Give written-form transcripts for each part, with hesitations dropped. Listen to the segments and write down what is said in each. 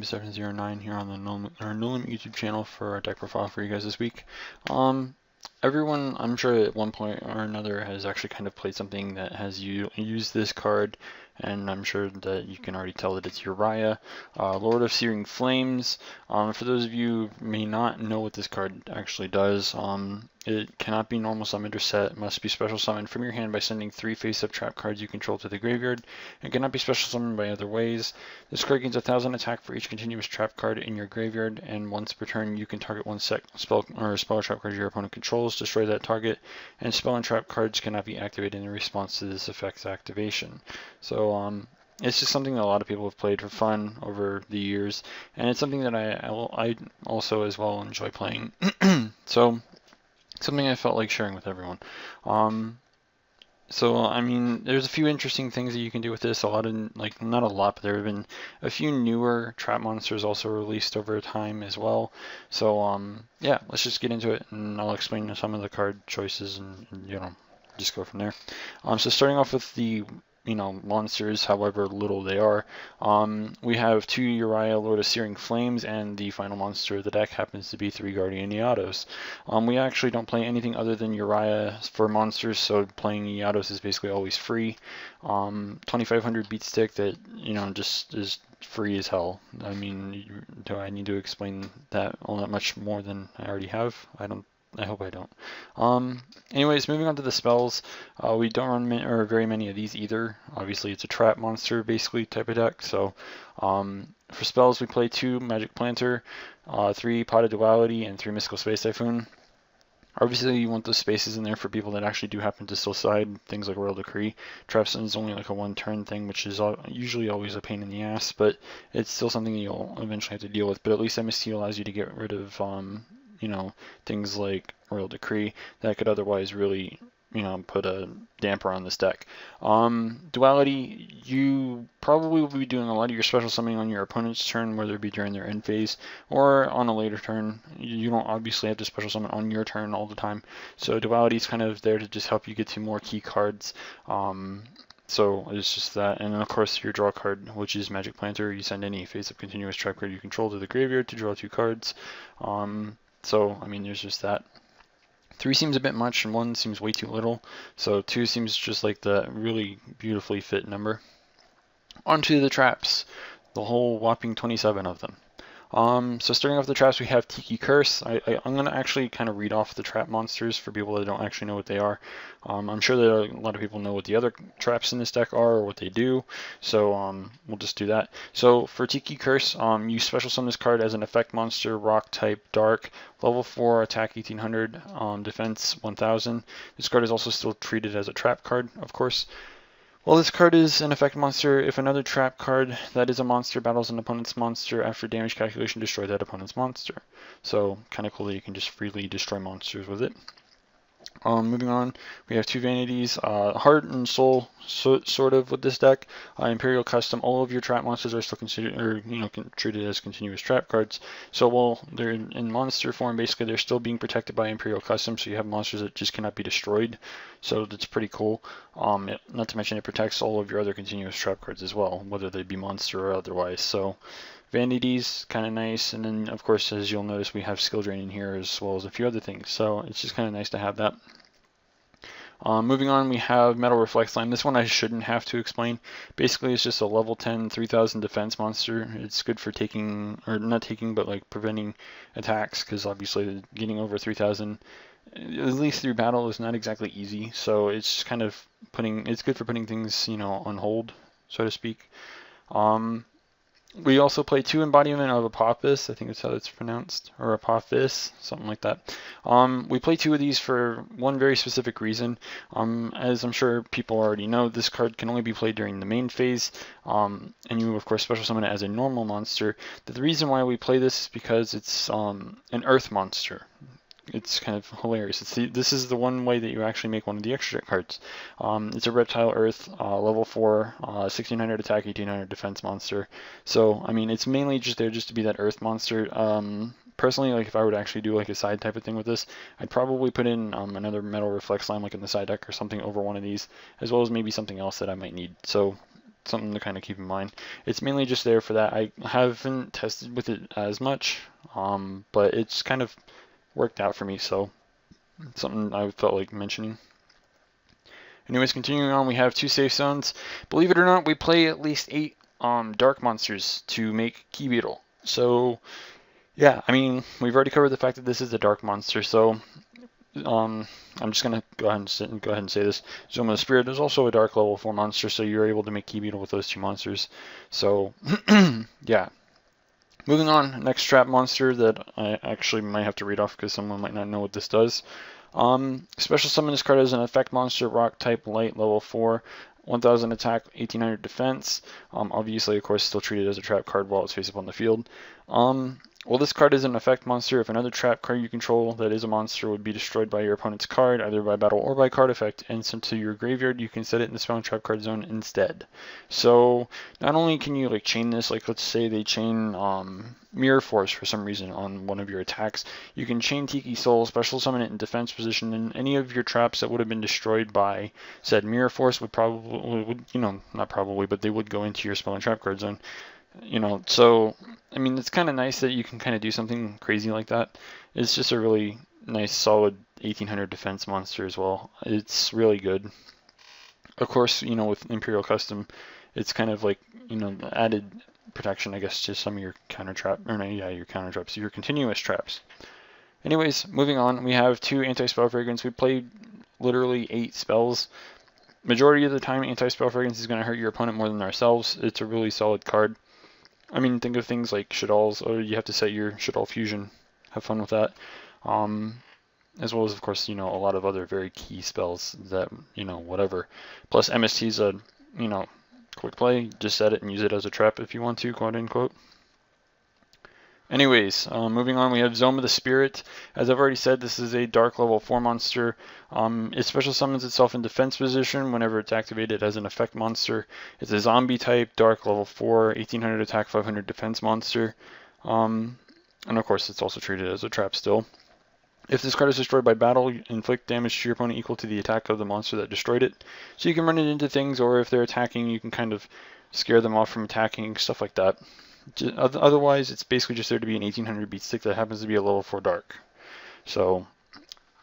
Game709 here on the No Limit YouTube channel for our deck profile for you guys this week. Everyone, I'm sure at one point or another, has actually kind of played something that has used this card, and I'm sure that you can already tell that it's Uriah, Lord of Searing Flames. For those of you who may not know what this card actually does, it cannot be normal summoned or set. It must be special summoned from your hand by sending 3 face-up trap cards you control to the graveyard. It cannot be special summoned by other ways. This card gains 1,000 attack for each continuous trap card in your graveyard, and once per turn you can target one spell or trap card your opponent controls, destroy that target, and spell and trap cards cannot be activated in response to this effect's activation. So it's just something that a lot of people have played for fun over the years, and it's something that I also as well enjoy playing. So something I felt like sharing with everyone. So I mean, there's a few interesting things that you can do with this. A lot of, like, not a lot, but there have been a few newer trap monsters also released over time as well. So yeah, let's just get into it, and I'll explain some of the card choices, and just go from there. So starting off with the monsters, however little they are, we have 2 Uriah, Lord of Searing Flames, and the final monster of the deck happens to be 3 Guardian Iados. We actually don't play anything other than Uriah for monsters, so playing Iados is basically always free. 2500 beat stick that just is free as hell. I mean, do I need to explain that all that much more than I already have? I hope I don't. Anyways, moving on to the spells, we don't run very many of these either. Obviously, it's a trap monster basically type of deck. So for spells, we play 2 Magic Planter, 3 Pot of Duality, and 3 Mystical Space Typhoon. Obviously, you want those spaces in there for people that actually do happen to still side things like Royal Decree. Trapstone is only like a 1-turn thing, which is usually always a pain in the ass, but it's still something you'll eventually have to deal with. But at least MST allows you to get rid of things like Royal Decree that could otherwise really, put a damper on this deck. Duality, you probably will be doing a lot of your special summoning on your opponent's turn, whether it be during their end phase or on a later turn. You don't obviously have to special summon on your turn all the time. So Duality is kind of there to just help you get to more key cards. So it's just that, and then of course your draw card, which is Magic Planter. You send any face-up continuous trap card you control to the graveyard to draw 2 cards. So, I mean, there's just that. 3 seems a bit much, and 1 seems way too little. So 2 seems just like the really beautifully fit number. Onto the traps, the whole whopping 27 of them. So starting off the traps, we have Tiki Curse. I'm going to actually kind of read off the trap monsters for people that don't actually know what they are. I'm sure that a lot of people know what the other traps in this deck are or what they do, so we'll just do that. So for Tiki Curse, you special summon this card as an effect monster, rock type, dark, level 4, attack 1800, defense 1000. This card is also still treated as a trap card, of course. Well, this card is an effect monster. If another trap card that is a monster battles an opponent's monster, after damage calculation, destroy that opponent's monster. So, kind of cool that you can just freely destroy monsters with it. Moving on, we have 2 Vanities, Heart and Soul, sort of with this deck. Imperial Custom, all of your trap monsters are still considered, or treated as continuous trap cards. So while they're in monster form, basically they're still being protected by Imperial Custom. So you have monsters that just cannot be destroyed. So that's pretty cool. Not to mention it protects all of your other continuous trap cards as well, whether they be monster or otherwise. So Vanities, kind of nice, and then of course, as you'll notice, we have Skill Drain in here as well as a few other things, so it's just kind of nice to have that. Moving on, we have Metal Reflect Slime. This one I shouldn't have to explain. Basically, it's just a level 10, 3000 defense monster. It's good for taking, or not taking, but like preventing attacks, because obviously getting over 3000, at least through battle, is not exactly easy, so it's just kind of it's good for putting things, on hold, so to speak. We also play 2 Embodiment of Apophis, I think that's how it's pronounced, or Apophis, something like that. We play 2 of these for one very specific reason. As I'm sure people already know, this card can only be played during the main phase, and you of course special summon it as a normal monster. The reason why we play this is because it's an Earth monster. It's kind of hilarious. This is the one way that you actually make one of the extra cards. It's a Reptile Earth, level 4, 1600 attack, 1800 defense monster. So, I mean, it's mainly just there just to be that Earth monster. Personally, like if I were to actually do like a side type of thing with this, I'd probably put in another Metal Reflect Slime like in the side deck or something over one of these, as well as maybe something else that I might need. So something to kind of keep in mind. It's mainly just there for that. I haven't tested with it as much, but it's kind of worked out for me, so it's something I felt like mentioning. Anyways, continuing on, we have 2 safe zones. Believe it or not, we play at least 8 dark monsters to make Key Beetle. So yeah, I mean, we've already covered the fact that this is a dark monster, so I'm just gonna go ahead and say this. Zoma the Spirit is also a dark level 4 monster, so you're able to make Key Beetle with those 2 monsters. So yeah. Moving on, next trap monster that I actually might have to read off because someone might not know what this does. Special summon this card as an effect monster, rock type, light, level 4, 1000 attack, 1800 defense. Obviously, of course, still treated as a trap card while it's face up on the field. Well, this card is an effect monster. If another trap card you control that is a monster would be destroyed by your opponent's card, either by battle or by card effect, and sent to your graveyard, you can set it in the spell and trap card zone instead. So not only can you like chain this, like let's say they chain Mirror Force for some reason on one of your attacks, you can chain Tiki Soul, special summon it in defense position, and any of your traps that would have been destroyed by said Mirror Force would probably, not probably, but they would go into your spell and trap card zone. So I mean, it's kind of nice that you can kind of do something crazy like that. It's just a really nice, solid 1800 defense monster as well. It's really good. Of course, with Imperial Custom, it's kind of like, added protection, I guess, to some of your counter trap, or no, yeah, your counter traps, your continuous traps. Anyways, moving on, we have 2 anti-spell fragrance. We played literally 8 spells. Majority of the time, anti-spell fragrance is going to hurt your opponent more than ourselves. It's a really solid card. I mean, think of things like Shadal's, or you have to set your Shadal Fusion. Have fun with that. As well as, of course, a lot of other very key spells that, whatever. Plus, MST is a, quick play. Just set it and use it as a trap if you want to, quote unquote. Anyways, moving on, we have Zoma the Spirit. As I've already said, this is a dark level 4 monster. It special summons itself in defense position whenever it's activated as an effect monster. It's a zombie type, dark level 4, 1800 attack, 500 defense monster. And of course, it's also treated as a trap still. If this card is destroyed by battle, you inflict damage to your opponent equal to the attack of the monster that destroyed it. So you can run it into things, or if they're attacking, you can kind of scare them off from attacking, stuff like that. Otherwise, it's basically just there to be an 1800 beat stick that happens to be a level 4 dark. So,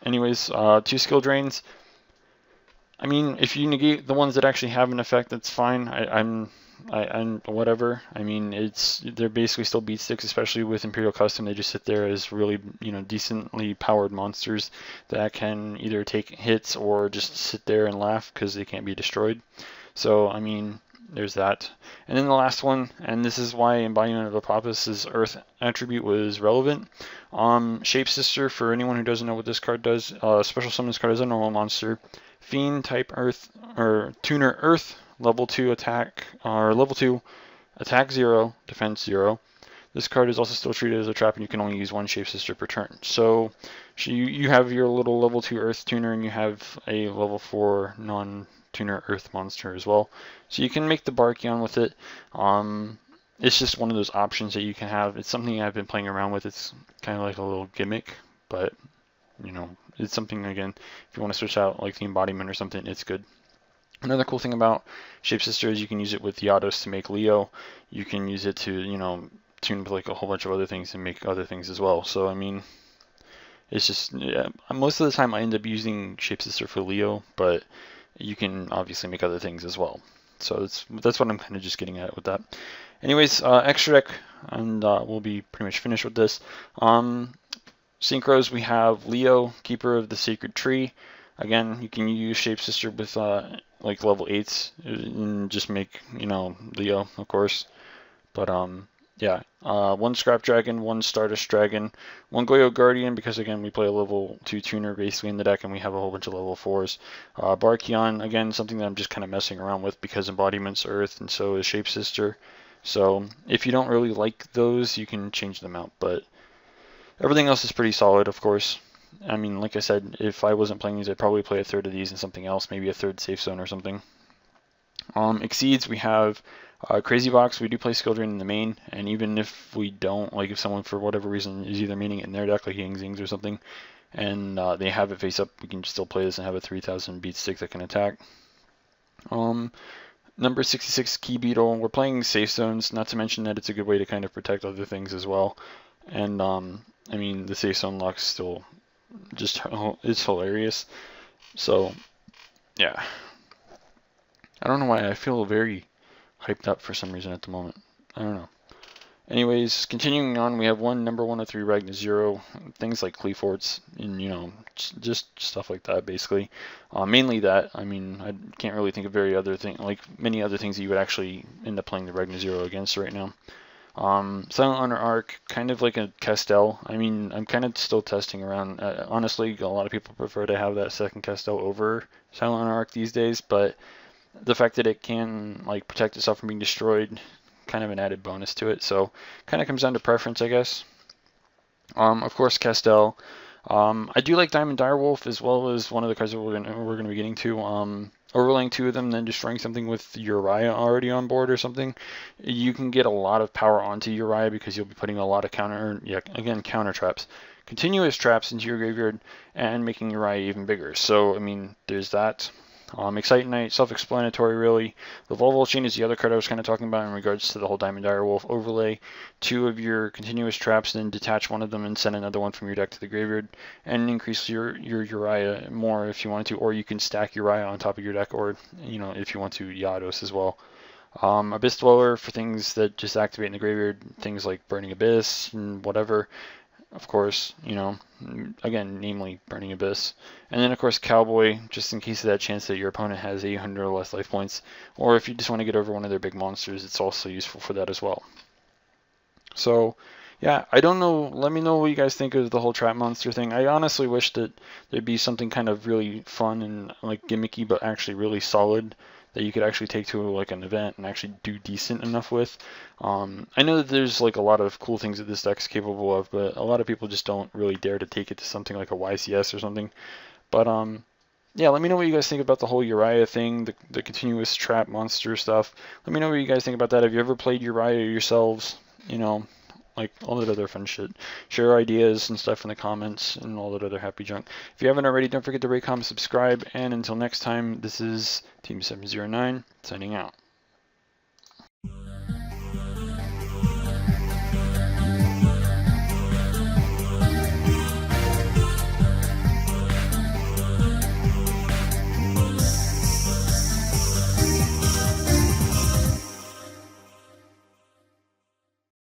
anyways, 2 skill drains. I mean, if you negate the ones that actually have an effect, that's fine. I'm whatever. I mean, they're basically still beat sticks, especially with Imperial Custom. They just sit there as really, decently powered monsters that can either take hits or just sit there and laugh because they can't be destroyed. So, I mean, there's that. And then the last one, and this is why Embodiment of Apophis' Earth attribute was relevant. Shapeshifter, for anyone who doesn't know what this card does, special summon this card as a normal monster. Fiend type Earth, or Tuner Earth, level 2 attack, or level 2 attack 0, defense 0. This card is also still treated as a trap, and you can only use 1 Shapeshifter per turn. So you have your little level 2 Earth Tuner, and you have a level 4 non-Tuner Earth monster as well. So you can make the Barkion with it. It's just one of those options that you can have. It's something I've been playing around with. It's kind of like a little gimmick, but it's something, again, if you want to switch out like the embodiment or something, it's good. Another cool thing about Shapeshifter is you can use it with Yados to make Leo. You can use it to, tune with like a whole bunch of other things and make other things as well. So, I mean, it's just, yeah, most of the time I end up using Shapeshifter for Leo, but you can obviously make other things as well. So that's what I'm kind of just getting at with that. Anyways, extra deck, and we'll be pretty much finished with this. Synchros, we have Leo, Keeper of the Sacred Tree. Again, you can use Shapeshifter with like level 8s and just make, Leo, of course. But yeah, 1 Scrap Dragon, 1 Stardust Dragon, 1 Goyo Guardian, because again, we play a level 2 tuner basically in the deck, and we have a whole bunch of level 4s. Barkion, again, something that I'm just kind of messing around with because Embodiment's Earth, and so is Shapeshifter. So if you don't really like those, you can change them out, but everything else is pretty solid, of course. I mean, like I said, if I wasn't playing these, I'd probably play a third of these and something else, maybe a third safe zone or something. Exceeds, we have Crazy Box. We do play Skill Drain in the main, and even if we don't, like if someone for whatever reason is either maining it in their deck, like Yang Zings or something, and they have it face up, we can still play this and have a 3000 beat stick that can attack. Number 66 Key Beetle. We're playing safe zones, not to mention that it's a good way to kind of protect other things as well. And I mean, the safe zone luck's still just, it's hilarious. So yeah, I don't know why I feel very hyped up for some reason at the moment. I don't know. Anyways, continuing on, we have number 103 Ragna Zero, things like Cleaforts, and just stuff like that, basically. Mainly that. I mean, I can't really think of many other things that you would actually end up playing the Ragna Zero against right now. Silent Honor Arc, kind of like a Castell. I mean, I'm kind of still testing around. Honestly, a lot of people prefer to have that second Castell over Silent Honor Arc these days, but the fact that it can like protect itself from being destroyed, kind of an added bonus to it. So kind of comes down to preference, I guess. Of course, Castell. I do like Diamond Direwolf as well as one of the cards that we're gonna be getting to. Overlaying two of them, then destroying something with Uriah already on board or something. You can get a lot of power onto Uriah because you'll be putting a lot of counter traps, continuous traps into your graveyard and making Uriah even bigger. So I mean, there's that. Excite Knight, self-explanatory really. The Volvo Chain is the other card I was kind of talking about in regards to the whole Diamond Direwolf. Overlay two of your continuous traps, then detach one of them and send another one from your deck to the graveyard, and increase your Uriah more if you wanted to, or you can stack Uriah on top of your deck, or if you want to, Yados as well. Abyss Dweller for things that just activate in the graveyard, things like Burning Abyss and whatever. Of course, again, namely Burning Abyss. And then, of course, Cowboy, just in case of that chance that your opponent has 800 or less life points. Or if you just want to get over one of their big monsters, it's also useful for that as well. So, yeah, I don't know. Let me know what you guys think of the whole trap monster thing. I honestly wish that there'd be something kind of really fun and like gimmicky, but actually really solid that you could actually take to like an event and actually do decent enough with. I know that there's like a lot of cool things that this deck's capable of, but a lot of people just don't really dare to take it to something like a YCS or something. But yeah, let me know what you guys think about the whole Uriah thing, the continuous trap monster stuff. Let me know what you guys think about that. Have you ever played Uriah yourselves? Like all that other fun shit. Share ideas and stuff in the comments and all that other happy junk. If you haven't already, don't forget to rate, comment, subscribe, and until next time, this is Team 709 signing out.